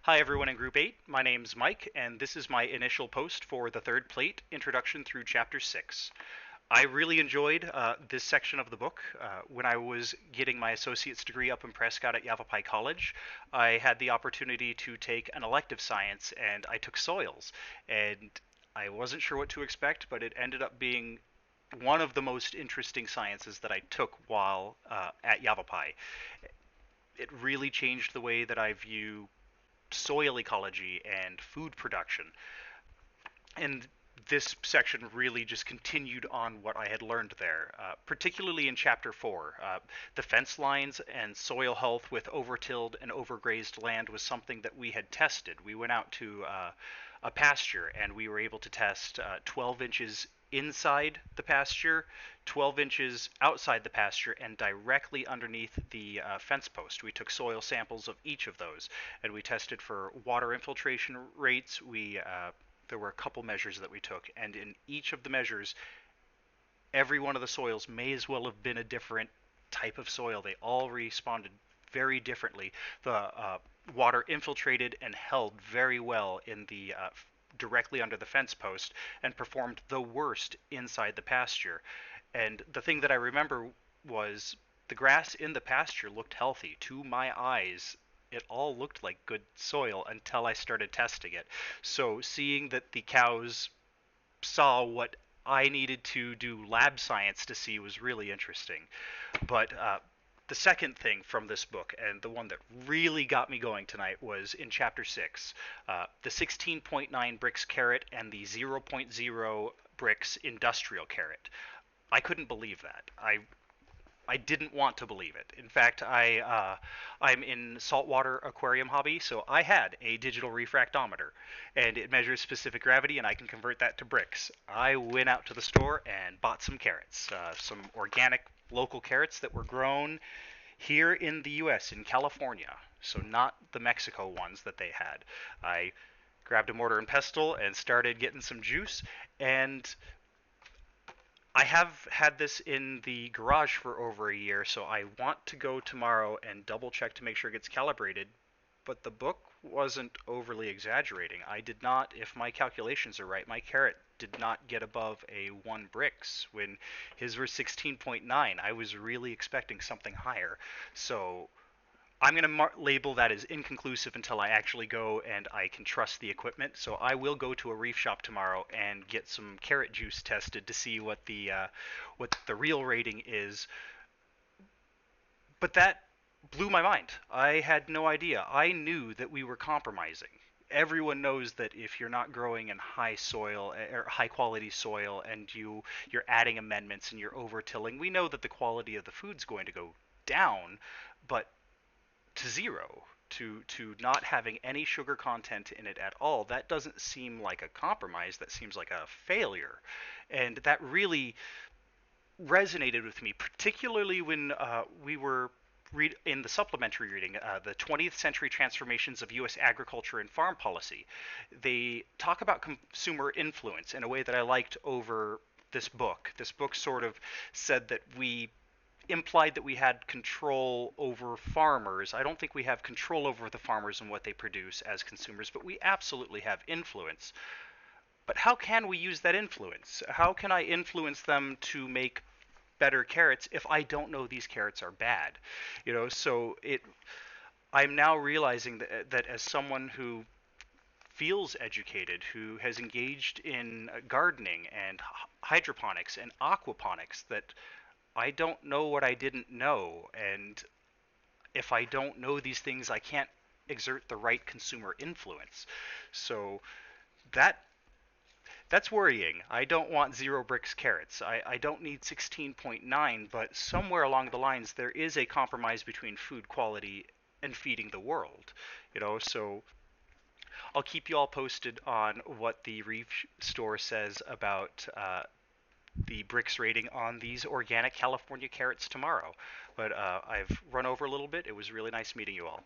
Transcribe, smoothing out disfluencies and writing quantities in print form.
Hi everyone in Group 8, my name's Mike, and this is my initial post for the third plate, Introduction through Chapter 6. I really enjoyed this section of the book. When I was getting my associate's degree up in Prescott at Yavapai College, I had the opportunity to take an elective science, and I took soils. And I wasn't sure what to expect, but it ended up being one of the most interesting sciences that I took while at Yavapai. It really changed the way that I view soil ecology and food production. And this section really just continued on what I had learned there, particularly in Chapter 4. The fence lines and soil health with overtilled and overgrazed land was something that we had tested. We went out to a pasture and we were able to test 12 inches inside the pasture, 12 inches outside the pasture, and directly underneath the fence post. We took soil samples of each of those, and we tested for water infiltration rates. There were a couple measures that we took, and in each of the measures, every one of the soils may as well have been a different type of soil. They all responded very differently. The water infiltrated and held very well in the directly under the fence post and performed the worst inside the pasture. And the thing that I remember was the grass in the pasture looked healthy to my eyes. It all looked like good soil until I started testing it. So seeing that the cows saw what I needed to do lab science to see was really interesting. But the second thing from this book, and the one that really got me going tonight, was in Chapter 6, the 16.9 Brix carrot and the zero point 0.0 Brix industrial carrot. I couldn't believe that. I didn't want to believe it. In fact, I'm in saltwater aquarium hobby, so I had a digital refractometer, and it measures specific gravity, and I can convert that to Brix. I went out to the store and bought some carrots, some organic local carrots that were grown here in the U.S. in California, so not the Mexico ones that they had. I grabbed a mortar and pestle and started getting some juice, and I have had this in the garage for over a year, so I want to go tomorrow and double check to make sure it gets calibrated. But the book wasn't overly exaggerating. I did not, if my calculations are right, my carrot did not get above a 1 Brix when his were 16.9. I was really expecting something higher. So I'm going to label that as inconclusive until I actually go and I can trust the equipment. So I will go to a reef shop tomorrow and get some carrot juice tested to see what the real rating is. But that blew my mind. I had no idea. I knew that we were compromising. Everyone knows that if you're not growing in high soil or high quality soil and you're adding amendments and you're overtilling, we know that the quality of the food's going to go down, but to zero, to not having any sugar content in it at all, that doesn't seem like a compromise. That seems like a failure, and that really resonated with me, particularly when we were in the supplementary reading, the 20th Century Transformations of U.S. Agriculture and Farm Policy. They talk about consumer influence in a way that I liked over this book. This book sort of said that we implied that we had control over farmers. I don't think we have control over the farmers and what they produce as consumers, but we absolutely have influence. But how can we use that influence? How can I influence them to make better carrots if I don't know these carrots are bad? So I'm now realizing that as someone who feels educated, who has engaged in gardening and hydroponics and aquaponics, that I don't know what I didn't know, and if I don't know these things, I can't exert the right consumer influence. So that that's worrying. I don't want zero Brix carrots. I don't need 16.9, but somewhere along the lines there is a compromise between food quality and feeding the world. So I'll keep you all posted on what the Reef store says about the Brix rating on these organic California carrots tomorrow. But I've run over a little bit. It was really nice meeting you all.